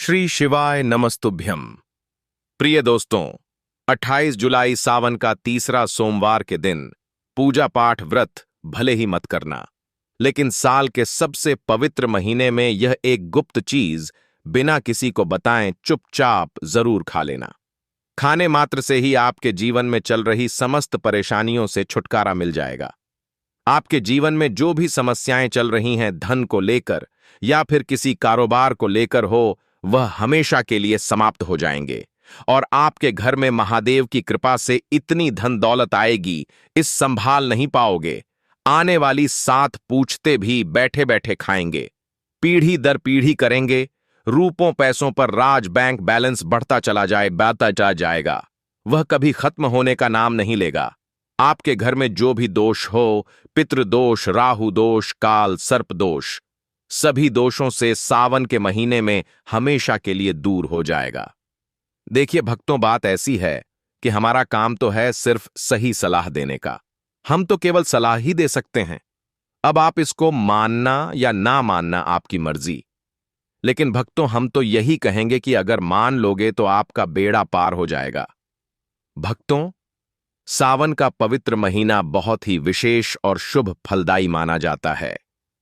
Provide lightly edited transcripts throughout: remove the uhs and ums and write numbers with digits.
श्री शिवाय नमस्तुभ्यम। प्रिय दोस्तों, 28 जुलाई सावन का तीसरा सोमवार के दिन पूजा पाठ व्रत भले ही मत करना, लेकिन साल के सबसे पवित्र महीने में यह एक गुप्त चीज बिना किसी को बताएं चुपचाप जरूर खा लेना। खाने मात्र से ही आपके जीवन में चल रही समस्त परेशानियों से छुटकारा मिल जाएगा। आपके जीवन में जो भी समस्याएं चल रही हैं, धन को लेकर या फिर किसी कारोबार को लेकर हो, वह हमेशा के लिए समाप्त हो जाएंगे और आपके घर में महादेव की कृपा से इतनी धन दौलत आएगी, इस संभाल नहीं पाओगे। आने वाली 7 पूछते भी बैठे बैठे खाएंगे, पीढ़ी दर पीढ़ी करेंगे। रूपों पैसों पर राज बैंक बैलेंस बढ़ता चला जाएगा, वह कभी खत्म होने का नाम नहीं लेगा। आपके घर में जो भी दोष हो, पितृदोष, राहु दोष, काल सर्प दोष, सभी दोषों से सावन के महीने में हमेशा के लिए दूर हो जाएगा। देखिए भक्तों, बात ऐसी है कि हमारा काम तो है सिर्फ सही सलाह देने का। हम तो केवल सलाह ही दे सकते हैं। अब आप इसको मानना या ना मानना आपकी मर्जी। लेकिन भक्तों, हम तो यही कहेंगे कि अगर मान लोगे तो आपका बेड़ा पार हो जाएगा। भक्तों, सावन का पवित्र महीना बहुत ही विशेष और शुभ फलदायी माना जाता है,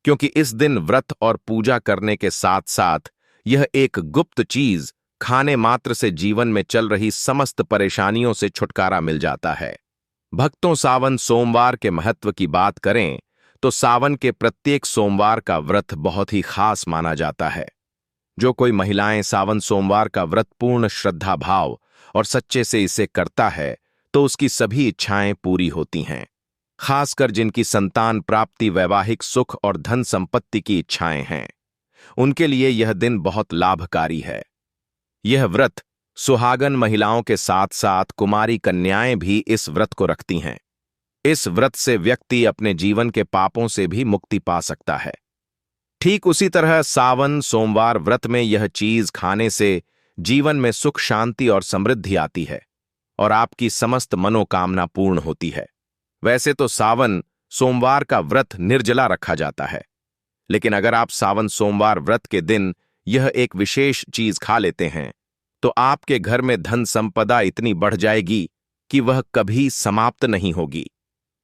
क्योंकि इस दिन व्रत और पूजा करने के साथ साथ यह एक गुप्त चीज खाने मात्र से जीवन में चल रही समस्त परेशानियों से छुटकारा मिल जाता है। भक्तों, सावन सोमवार के महत्व की बात करें तो सावन के प्रत्येक सोमवार का व्रत बहुत ही खास माना जाता है। जो कोई महिलाएं सावन सोमवार का व्रत पूर्ण श्रद्धा भाव और सच्चे से इसे करता है तो उसकी सभी इच्छाएं पूरी होती हैं। खासकर जिनकी संतान प्राप्ति, वैवाहिक सुख और धन संपत्ति की इच्छाएं हैं, उनके लिए यह दिन बहुत लाभकारी है। यह व्रत सुहागन महिलाओं के साथ साथ कुमारी कन्याएं भी इस व्रत को रखती हैं। इस व्रत से व्यक्ति अपने जीवन के पापों से भी मुक्ति पा सकता है। ठीक उसी तरह सावन सोमवार व्रत में यह चीज खाने से जीवन में सुख, शांति और समृद्धि आती है और आपकी समस्त मनोकामना पूर्ण होती है। वैसे तो सावन सोमवार का व्रत निर्जला रखा जाता है, लेकिन अगर आप सावन सोमवार व्रत के दिन यह एक विशेष चीज खा लेते हैं तो आपके घर में धन संपदा इतनी बढ़ जाएगी कि वह कभी समाप्त नहीं होगी।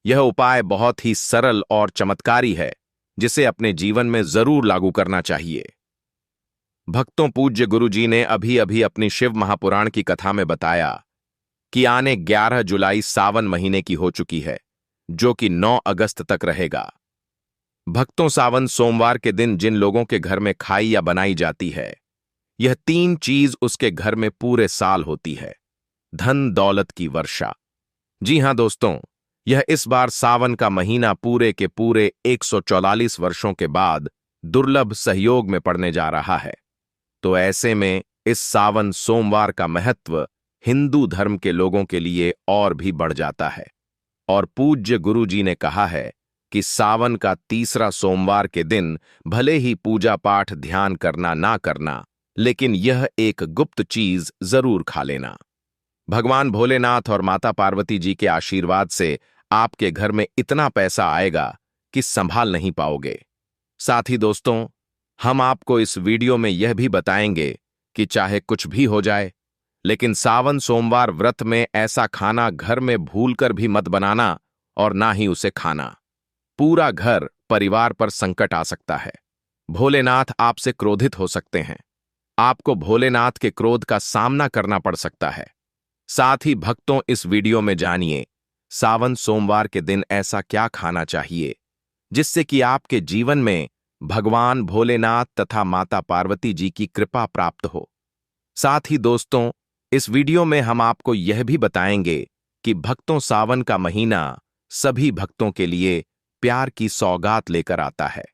यह उपाय बहुत ही सरल और चमत्कारी है, जिसे अपने जीवन में जरूर लागू करना चाहिए। भक्तों, पूज्य गुरु जी ने अभी अभी अपनी शिव महापुराण की कथा में बताया कि आने 11 जुलाई सावन महीने की हो चुकी है, जो कि 9 अगस्त तक रहेगा। भक्तों, सावन सोमवार के दिन जिन लोगों के घर में खाई या बनाई जाती है, यह 3 चीज उसके घर में पूरे साल होती है। धन दौलत की वर्षा। जी हां दोस्तों, यह इस बार सावन का महीना पूरे के पूरे 144 वर्षों के बाद दुर्लभ सहयोग में पड़ने जा रहा है। तो ऐसे में इस सावन सोमवार का महत्व हिंदू धर्म के लोगों के लिए और भी बढ़ जाता है। और पूज्य गुरु जी ने कहा है कि सावन का तीसरा सोमवार के दिन भले ही पूजा पाठ ध्यान करना ना करना, लेकिन यह एक गुप्त चीज जरूर खा लेना। भगवान भोलेनाथ और माता पार्वती जी के आशीर्वाद से आपके घर में इतना पैसा आएगा कि संभाल नहीं पाओगे। साथ ही दोस्तों, हम आपको इस वीडियो में यह भी बताएंगे कि चाहे कुछ भी हो जाए, लेकिन सावन सोमवार व्रत में ऐसा खाना घर में भूलकर भी मत बनाना और ना ही उसे खाना। पूरा घर परिवार पर संकट आ सकता है। भोलेनाथ आपसे क्रोधित हो सकते हैं। आपको भोलेनाथ के क्रोध का सामना करना पड़ सकता है। साथ ही भक्तों, इस वीडियो में जानिए सावन सोमवार के दिन ऐसा क्या खाना चाहिए जिससे कि आपके जीवन में भगवान भोलेनाथ तथा माता पार्वती जी की कृपा प्राप्त हो। साथ ही दोस्तों, इस वीडियो में हम आपको यह भी बताएंगे कि भक्तों, सावन का महीना सभी भक्तों के लिए प्यार की सौगात लेकर आता है।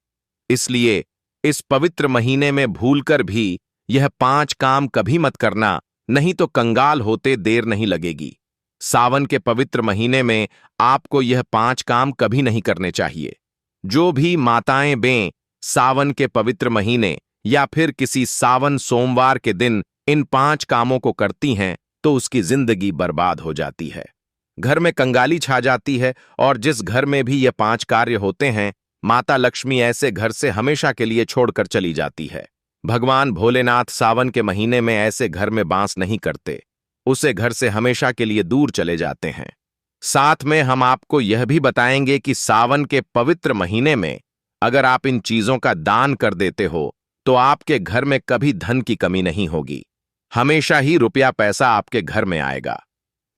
इसलिए इस पवित्र महीने में भूलकर भी यह 5 काम कभी मत करना, नहीं तो कंगाल होते देर नहीं लगेगी। सावन के पवित्र महीने में आपको यह 5 काम कभी नहीं करने चाहिए। जो भी माताएं बें सावन के पवित्र महीने या फिर किसी सावन सोमवार के दिन इन 5 कामों को करती हैं तो उसकी जिंदगी बर्बाद हो जाती है। घर में कंगाली छा जाती है और जिस घर में भी ये 5 कार्य होते हैं, माता लक्ष्मी ऐसे घर से हमेशा के लिए छोड़कर चली जाती है। भगवान भोलेनाथ सावन के महीने में ऐसे घर में बांस नहीं करते, उसे घर से हमेशा के लिए दूर चले जाते हैं। साथ में हम आपको यह भी बताएंगे कि सावन के पवित्र महीने में अगर आप इन चीजों का दान कर देते हो तो आपके घर में कभी धन की कमी नहीं होगी, हमेशा ही रुपया पैसा आपके घर में आएगा।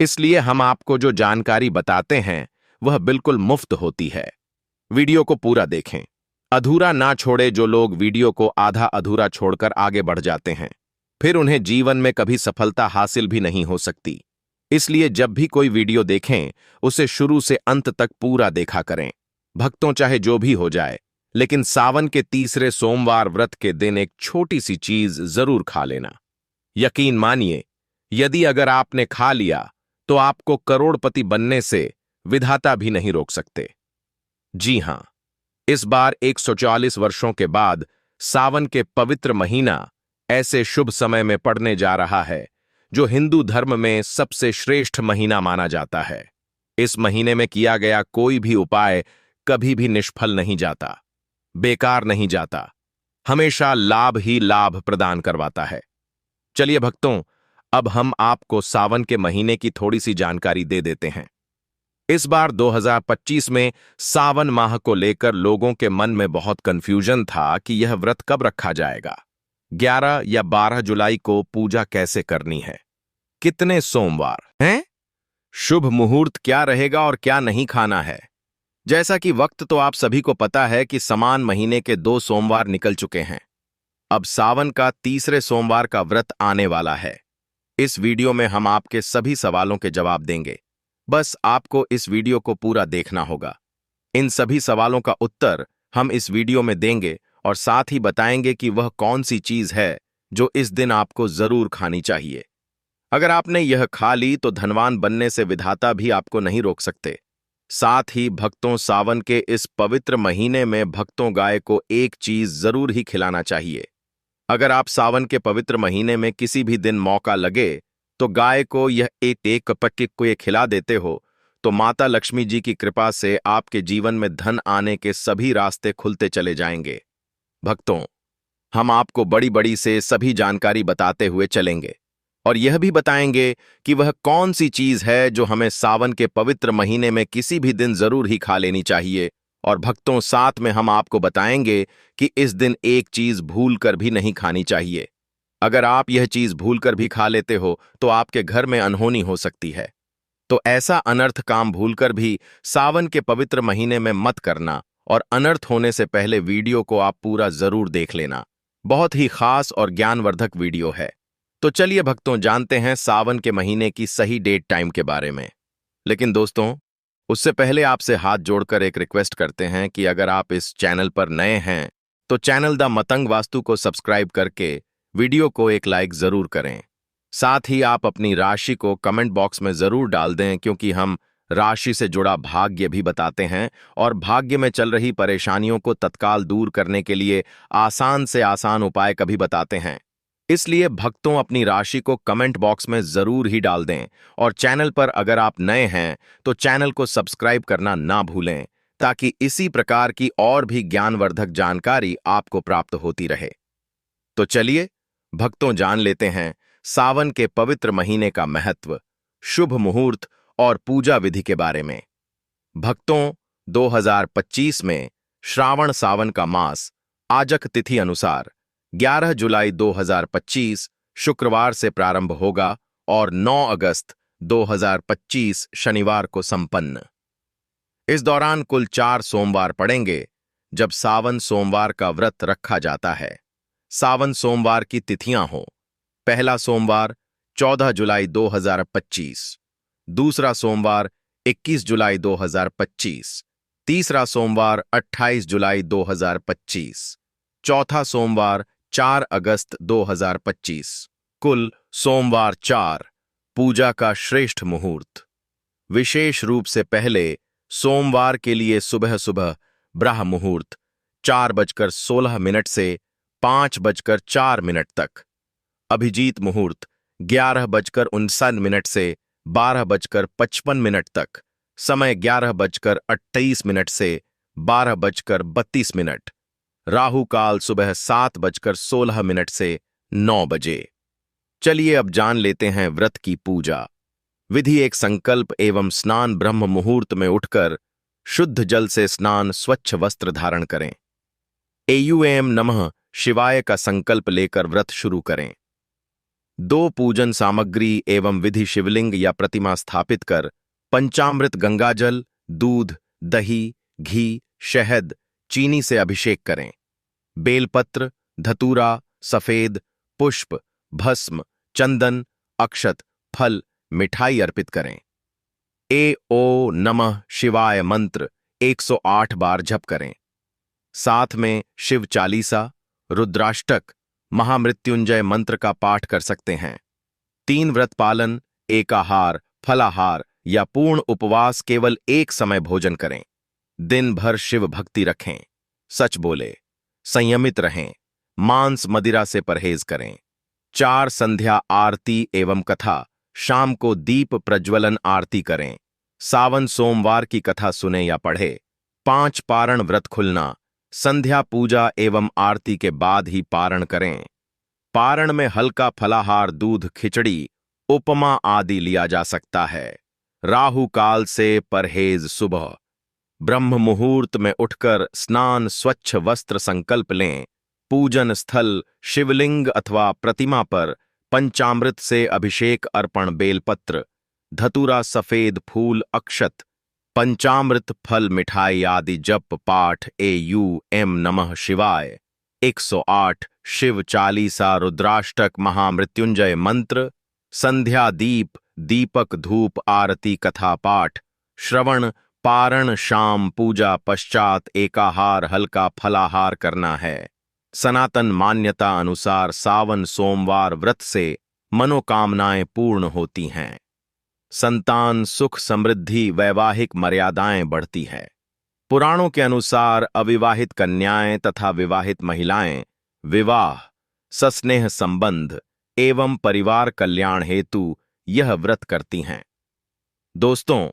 इसलिए हम आपको जो जानकारी बताते हैं वह बिल्कुल मुफ्त होती है। वीडियो को पूरा देखें, अधूरा ना छोड़े। जो लोग वीडियो को आधा अधूरा छोड़कर आगे बढ़ जाते हैं फिर उन्हें जीवन में कभी सफलता हासिल भी नहीं हो सकती। इसलिए जब भी कोई वीडियो देखें उसे शुरू से अंत तक पूरा देखा करें। भक्तों, चाहे जो भी हो जाए, लेकिन सावन के तीसरे सोमवार व्रत के दिन एक छोटी सी चीज जरूर खा लेना। यकीन मानिए, यदि अगर आपने खा लिया तो आपको करोड़पति बनने से विधाता भी नहीं रोक सकते। जी हां, इस बार 140 वर्षों के बाद सावन के पवित्र महीना ऐसे शुभ समय में पड़ने जा रहा है जो हिंदू धर्म में सबसे श्रेष्ठ महीना माना जाता है। इस महीने में किया गया कोई भी उपाय कभी भी निष्फल नहीं जाता, बेकार नहीं जाता, हमेशा लाभ ही लाभ प्रदान करवाता है। चलिए भक्तों, अब हम आपको सावन के महीने की थोड़ी सी जानकारी दे देते हैं। इस बार 2025 में सावन माह को लेकर लोगों के मन में बहुत कंफ्यूजन था कि यह व्रत कब रखा जाएगा, 11 या 12 जुलाई को पूजा कैसे करनी है, कितने सोमवार हैं, शुभ मुहूर्त क्या रहेगा और क्या नहीं खाना है। जैसा कि वक्त तो आप सभी को पता है कि समान महीने के 2 सोमवार निकल चुके हैं। अब सावन का तीसरे सोमवार का व्रत आने वाला है। इस वीडियो में हम आपके सभी सवालों के जवाब देंगे, बस आपको इस वीडियो को पूरा देखना होगा। इन सभी सवालों का उत्तर हम इस वीडियो में देंगे और साथ ही बताएंगे कि वह कौन सी चीज है जो इस दिन आपको जरूर खानी चाहिए। अगर आपने यह खा ली तो धनवान बनने से विधाता भी आपको नहीं रोक सकते। साथ ही भक्तों, सावन के इस पवित्र महीने में भक्तों गाय को एक चीज जरूर ही खिलाना चाहिए। अगर आप सावन के पवित्र महीने में किसी भी दिन मौका लगे तो गाय को यह एक पक्के को ये खिला देते हो तो माता लक्ष्मी जी की कृपा से आपके जीवन में धन आने के सभी रास्ते खुलते चले जाएंगे। भक्तों, हम आपको बड़ी बड़ी से सभी जानकारी बताते हुए चलेंगे और यह भी बताएंगे कि वह कौन सी चीज है जो हमें सावन के पवित्र महीने में किसी भी दिन जरूर ही खा लेनी चाहिए। और भक्तों, साथ में हम आपको बताएंगे कि इस दिन एक चीज भूल कर भी नहीं खानी चाहिए। अगर आप यह चीज भूल कर भी खा लेते हो तो आपके घर में अनहोनी हो सकती है। तो ऐसा अनर्थ काम भूलकर भी सावन के पवित्र महीने में मत करना और अनर्थ होने से पहले वीडियो को आप पूरा जरूर देख लेना। बहुत ही खास और ज्ञानवर्धक वीडियो है। तो चलिए भक्तों, जानते हैं सावन के महीने की सही डेट टाइम के बारे में। लेकिन दोस्तों, उससे पहले आपसे हाथ जोड़कर एक रिक्वेस्ट करते हैं कि अगर आप इस चैनल पर नए हैं तो चैनल द मतंग वास्तु को सब्सक्राइब करके वीडियो को एक लाइक जरूर करें। साथ ही आप अपनी राशि को कमेंट बॉक्स में जरूर डाल दें, क्योंकि हम राशि से जुड़ा भाग्य भी बताते हैं और भाग्य में चल रही परेशानियों को तत्काल दूर करने के लिए आसान से आसान उपाय कभी बताते हैं। इसलिए भक्तों, अपनी राशि को कमेंट बॉक्स में जरूर ही डाल दें और चैनल पर अगर आप नए हैं तो चैनल को सब्सक्राइब करना ना भूलें, ताकि इसी प्रकार की और भी ज्ञानवर्धक जानकारी आपको प्राप्त होती रहे। तो चलिए भक्तों, जान लेते हैं सावन के पवित्र महीने का महत्व, शुभ मुहूर्त और पूजा विधि के बारे में। भक्तों, 2025 में श्रावण सावन का मास आजक तिथि अनुसार 11 जुलाई 2025 शुक्रवार से प्रारंभ होगा और 9 अगस्त 2025 शनिवार को संपन्न। इस दौरान कुल 4 सोमवार पड़ेंगे जब सावन सोमवार का व्रत रखा जाता है। सावन सोमवार की तिथियां हों: पहला सोमवार 14 जुलाई 2025, दूसरा सोमवार 21 जुलाई 2025, तीसरा सोमवार 28 जुलाई 2025, चौथा सोमवार 4 अगस्त 2025। कुल सोमवार 4। पूजा का श्रेष्ठ मुहूर्त। विशेष रूप से पहले सोमवार के लिए सुबह सुबह ब्राह्म मुहूर्त 4:16 से 5:04 तक, अभिजीत मुहूर्त 11:59 से 12:55 तक, समय 11:28 से 12:32, राहु काल सुबह 7:16 से 9 बजे। चलिए अब जान लेते हैं व्रत की पूजा विधि। एक संकल्प एवं स्नान। ब्रह्म मुहूर्त में उठकर शुद्ध जल से स्नान, स्वच्छ वस्त्र धारण करें। एयूएम नमः शिवाय का संकल्प लेकर व्रत शुरू करें। 2 पूजन सामग्री एवं विधि। शिवलिंग या प्रतिमा स्थापित कर पंचामृत, गंगाजल, दूध, दही, घी, शहद, चीनी से अभिषेक करें। बेलपत्र, धतूरा, सफेद पुष्प, भस्म, चंदन, अक्षत, फल, मिठाई अर्पित करें। ओ नमः शिवाय मंत्र 108 बार जप करें। साथ में शिव चालीसा, रुद्राष्टक, महामृत्युंजय मंत्र का पाठ कर सकते हैं। 3 व्रत पालन, एकाहार, फलाहार या पूर्ण उपवास। केवल एक समय भोजन करें। दिन भर शिव भक्ति रखें। सच बोले, संयमित रहें। मांस मदिरा से परहेज करें। 4 संध्या आरती एवं कथा। शाम को दीप प्रज्वलन आरती करें। सावन सोमवार की कथा सुने या पढ़े। 5 पारण व्रत खुलना। संध्या पूजा एवं आरती के बाद ही पारण करें। पारण में हल्का फलाहार, दूध, खिचड़ी, उपमा आदि लिया जा सकता है। राहु काल से परहेज। सुबह ब्रह्म मुहूर्त में उठकर स्नान, स्वच्छ वस्त्र संकल्प लें। पूजन स्थल शिवलिंग अथवा प्रतिमा पर पंचामृत से अभिषेक अर्पण। बेलपत्र, धतूरा, सफेद फूल, अक्षत, पंचामृत, फल, मिठाई आदि। जप पाठ एयूएम नमः शिवाय 108, शिव चालीसा, रुद्राष्टक, महामृत्युंजय मंत्र। संध्या दीप, दीपक, धूप, आरती, कथा पाठ, श्रवण, पारण। शाम पूजा पश्चात एकाहार, हल्का फलाहार करना है। सनातन मान्यता अनुसार सावन सोमवार व्रत से मनोकामनाएं पूर्ण होती हैं। संतान सुख, समृद्धि, वैवाहिक मर्यादाएं बढ़ती है। पुराणों के अनुसार अविवाहित कन्याएं तथा विवाहित महिलाएं विवाह, सस्नेह संबंध एवं परिवार कल्याण हेतु यह व्रत करती हैं। दोस्तों,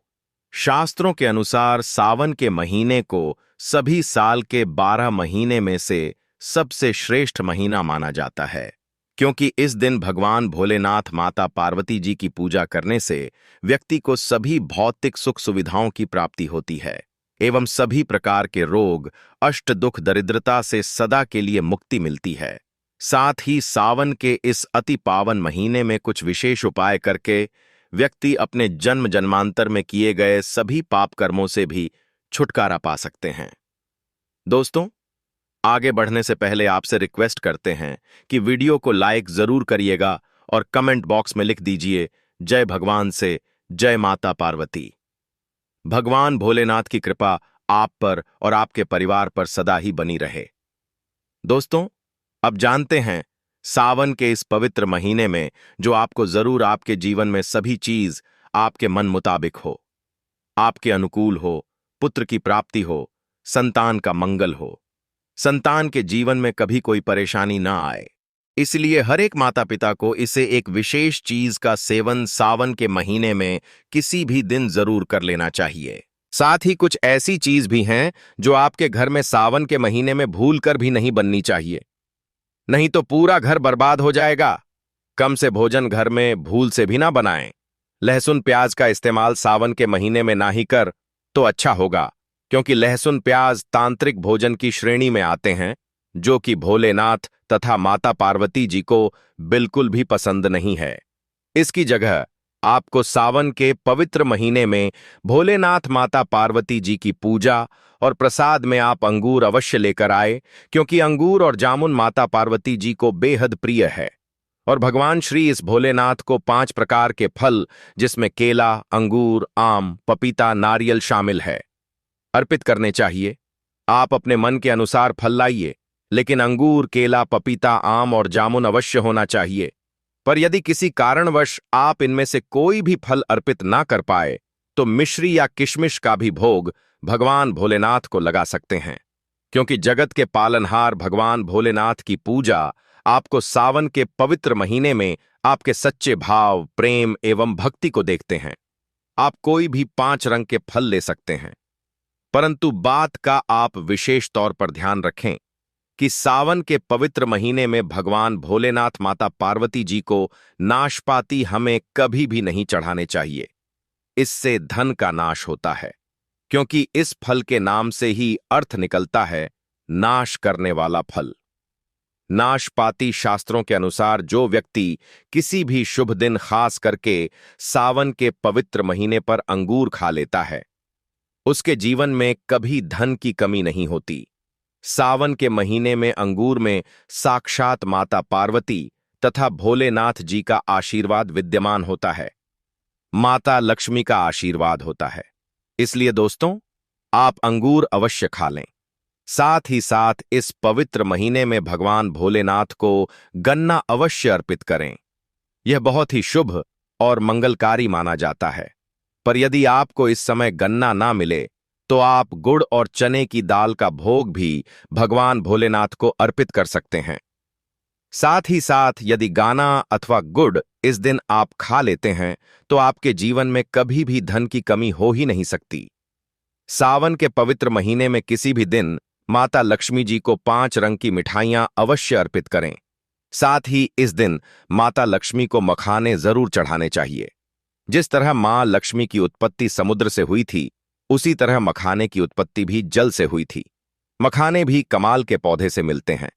शास्त्रों के अनुसार सावन के महीने को सभी साल के 12 महीने में से सबसे श्रेष्ठ महीना माना जाता है, क्योंकि इस दिन भगवान भोलेनाथ, माता पार्वती जी की पूजा करने से व्यक्ति को सभी भौतिक सुख सुविधाओं की प्राप्ति होती है एवं सभी प्रकार के रोग, अष्ट दुख, दरिद्रता से सदा के लिए मुक्ति मिलती है। साथ ही सावन के इस अति पावन महीने में कुछ विशेष उपाय करके व्यक्ति अपने जन्म जन्मांतर में किए गए सभी पाप कर्मों से भी छुटकारा पा सकते हैं। दोस्तों, आगे बढ़ने से पहले आपसे रिक्वेस्ट करते हैं कि वीडियो को लाइक जरूर करिएगा और कमेंट बॉक्स में लिख दीजिए जय भगवान से, जय माता पार्वती। भगवान भोलेनाथ की कृपा आप पर और आपके परिवार पर सदा ही बनी रहे। दोस्तों, अब जानते हैं सावन के इस पवित्र महीने में जो आपको जरूर आपके जीवन में सभी चीज आपके मन मुताबिक हो, आपके अनुकूल हो, पुत्र की प्राप्ति हो, संतान का मंगल हो, संतान के जीवन में कभी कोई परेशानी ना आए। इसलिए हर एक माता पिता को इसे एक विशेष चीज का सेवन सावन के महीने में किसी भी दिन जरूर कर लेना चाहिए। साथ ही कुछ ऐसी चीज भी हैं जो आपके घर में सावन के महीने में भूल कर भी नहीं बननी चाहिए, नहीं तो पूरा घर बर्बाद हो जाएगा। कम से भोजन घर में भूल से भी ना बनाएं। लहसुन प्याज का इस्तेमाल सावन के महीने में ना ही कर तो अच्छा होगा, क्योंकि लहसुन प्याज तांत्रिक भोजन की श्रेणी में आते हैं, जो कि भोलेनाथ तथा माता पार्वती जी को बिल्कुल भी पसंद नहीं है। इसकी जगह आपको सावन के पवित्र महीने में भोलेनाथ, माता पार्वती जी की पूजा और प्रसाद में आप अंगूर अवश्य लेकर आए, क्योंकि अंगूर और जामुन माता पार्वती जी को बेहद प्रिय है। और भगवान श्री इस भोलेनाथ को 5 प्रकार के फल, जिसमें केला, अंगूर, आम, पपीता, नारियल शामिल है, अर्पित करने चाहिए। आप अपने मन के अनुसार फल लाइए, लेकिन अंगूर, केला, पपीता, आम और जामुन अवश्य होना चाहिए। पर यदि किसी कारणवश आप इनमें से कोई भी फल अर्पित ना कर पाए, तो मिश्री या किशमिश का भी भोग भगवान भोलेनाथ को लगा सकते हैं, क्योंकि जगत के पालनहार भगवान भोलेनाथ की पूजा आपको सावन के पवित्र महीने में आपके सच्चे भाव, प्रेम एवं भक्ति को देखते हैं। आप कोई भी 5 रंग के फल ले सकते हैं, परंतु बात का आप विशेष तौर पर ध्यान रखें कि सावन के पवित्र महीने में भगवान भोलेनाथ माता पार्वती जी को नाशपाती हमें कभी भी नहीं चढ़ाने चाहिए। इससे धन का नाश होता है, क्योंकि इस फल के नाम से ही अर्थ निकलता है नाश करने वाला फल। नाशपाती शास्त्रों के अनुसार जो व्यक्ति किसी भी शुभ दिन खास करके सावन के पवित्र महीने पर अंगूर खा लेता है, उसके जीवन में कभी धन की कमी नहीं होती। सावन के महीने में अंगूर में साक्षात माता पार्वती तथा भोलेनाथ जी का आशीर्वाद विद्यमान होता है, माता लक्ष्मी का आशीर्वाद होता है। इसलिए दोस्तों, आप अंगूर अवश्य खा लें। साथ ही साथ इस पवित्र महीने में भगवान भोलेनाथ को गन्ना अवश्य अर्पित करें। यह बहुत ही शुभ और मंगलकारी माना जाता है। पर यदि आपको इस समय गन्ना ना मिले तो आप गुड़ और चने की दाल का भोग भी भगवान भोलेनाथ को अर्पित कर सकते हैं। साथ ही साथ यदि गाना अथवा गुड़ इस दिन आप खा लेते हैं तो आपके जीवन में कभी भी धन की कमी हो ही नहीं सकती। सावन के पवित्र महीने में किसी भी दिन माता लक्ष्मी जी को 5 रंग की मिठाइयां अवश्य अर्पित करें। साथ ही इस दिन माता लक्ष्मी को मखाने जरूर चढ़ाने चाहिए। जिस तरह मां लक्ष्मी की उत्पत्ति समुद्र से हुई थी, उसी तरह मखाने की उत्पत्ति भी जल से हुई थी। मखाने भी कमाल के पौधे से मिलते हैं।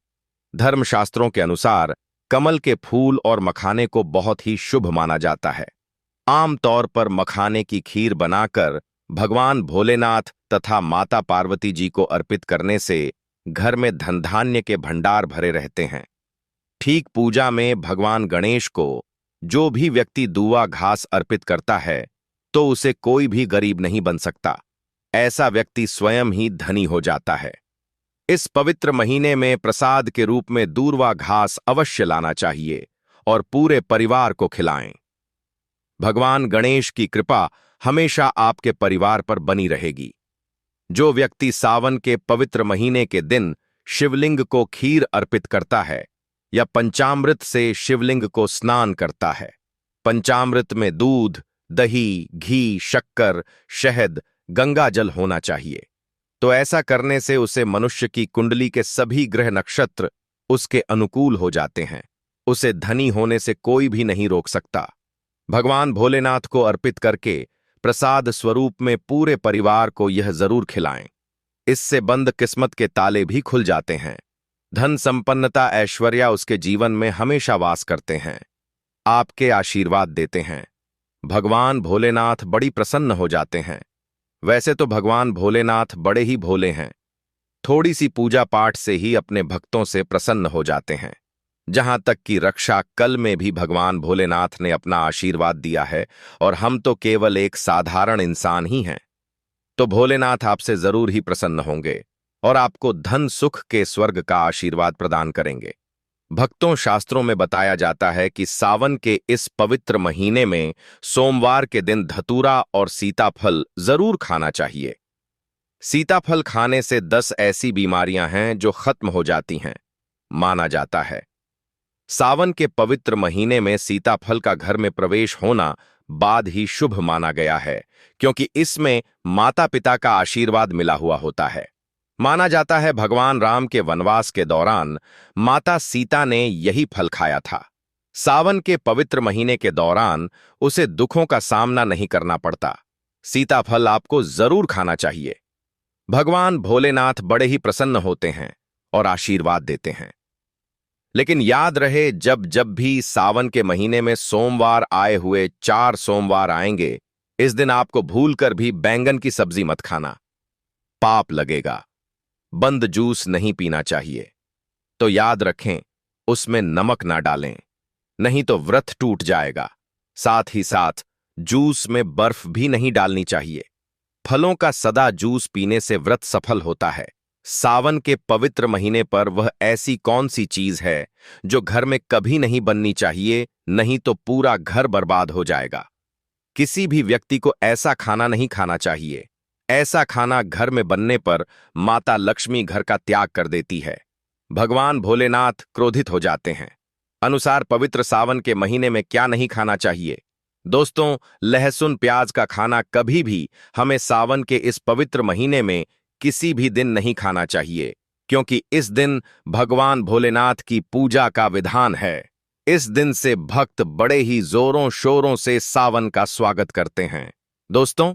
धर्मशास्त्रों के अनुसार कमल के फूल और मखाने को बहुत ही शुभ माना जाता है। आमतौर पर मखाने की खीर बनाकर भगवान भोलेनाथ तथा माता पार्वती जी को अर्पित करने से घर में धन धान्य के भंडार भरे रहते हैं। ठीक पूजा में भगवान गणेश को जो भी व्यक्ति दूआ घास अर्पित करता है तो उसे कोई भी गरीब नहीं बन सकता। ऐसा व्यक्ति स्वयं ही धनी हो जाता है। इस पवित्र महीने में प्रसाद के रूप में दूर्वा घास अवश्य लाना चाहिए और पूरे परिवार को खिलाएं। भगवान गणेश की कृपा हमेशा आपके परिवार पर बनी रहेगी। जो व्यक्ति सावन के पवित्र महीने के दिन शिवलिंग को खीर अर्पित करता है या पंचामृत से शिवलिंग को स्नान करता है, पंचामृत में दूध, दही, घी, शक्कर, शहद, गंगा जल होना चाहिए, तो ऐसा करने से उसे मनुष्य की कुंडली के सभी ग्रह नक्षत्र उसके अनुकूल हो जाते हैं। उसे धनी होने से कोई भी नहीं रोक सकता। भगवान भोलेनाथ को अर्पित करके प्रसाद स्वरूप में पूरे परिवार को यह जरूर खिलाएं। इससे बंद किस्मत के ताले भी खुल जाते हैं। धन संपन्नता ऐश्वर्या उसके जीवन में हमेशा वास करते हैं, आपके आशीर्वाद देते हैं। भगवान भोलेनाथ बड़ी प्रसन्न हो जाते हैं। वैसे तो भगवान भोलेनाथ बड़े ही भोले हैं, थोड़ी सी पूजा पाठ से ही अपने भक्तों से प्रसन्न हो जाते हैं। जहां तक कि रक्षा कल में भी भगवान भोलेनाथ ने अपना आशीर्वाद दिया है और हम तो केवल एक साधारण इंसान ही हैं। तो भोलेनाथ आपसे जरूर ही प्रसन्न होंगे और आपको धन सुख के स्वर्ग का आशीर्वाद प्रदान करेंगे। भक्तों, शास्त्रों में बताया जाता है कि सावन के इस पवित्र महीने में सोमवार के दिन धतूरा और सीताफल जरूर खाना चाहिए। सीताफल खाने से 10 ऐसी बीमारियां हैं जो खत्म हो जाती हैं, माना जाता है। सावन के पवित्र महीने में सीताफल का घर में प्रवेश होना बाद ही शुभ माना गया है, क्योंकि इसमें माता पिता का आशीर्वाद मिला हुआ होता है। माना जाता है भगवान राम के वनवास के दौरान माता सीता ने यही फल खाया था। सावन के पवित्र महीने के दौरान उसे दुखों का सामना नहीं करना पड़ता। सीताफल आपको जरूर खाना चाहिए। भगवान भोलेनाथ बड़े ही प्रसन्न होते हैं और आशीर्वाद देते हैं। लेकिन याद रहे, जब जब भी सावन के महीने में सोमवार आए हुए 4 सोमवार आएंगे, इस दिन आपको भूलकर भी बैंगन की सब्जी मत खाना, पाप लगेगा। बंद जूस नहीं पीना चाहिए, तो याद रखें उसमें नमक ना डालें, नहीं तो व्रत टूट जाएगा। साथ ही साथ जूस में बर्फ भी नहीं डालनी चाहिए। फलों का सदा जूस पीने से व्रत सफल होता है। सावन के पवित्र महीने पर वह ऐसी कौन सी चीज है जो घर में कभी नहीं बननी चाहिए, नहीं तो पूरा घर बर्बाद हो जाएगा। किसी भी व्यक्ति को ऐसा खाना नहीं खाना चाहिए। ऐसा खाना घर में बनने पर माता लक्ष्मी घर का त्याग कर देती है। भगवान भोलेनाथ क्रोधित हो जाते हैं। अनुसार पवित्र सावन के महीने में क्या नहीं खाना चाहिए? दोस्तों, लहसुन प्याज का खाना कभी भी हमें सावन के इस पवित्र महीने में किसी भी दिन नहीं खाना चाहिए। क्योंकि इस दिन भगवान भोलेनाथ की पूजा का विधान है। इस दिन से भक्त बड़े ही जोरों शोरों से सावन का स्वागत करते हैं। दोस्तों,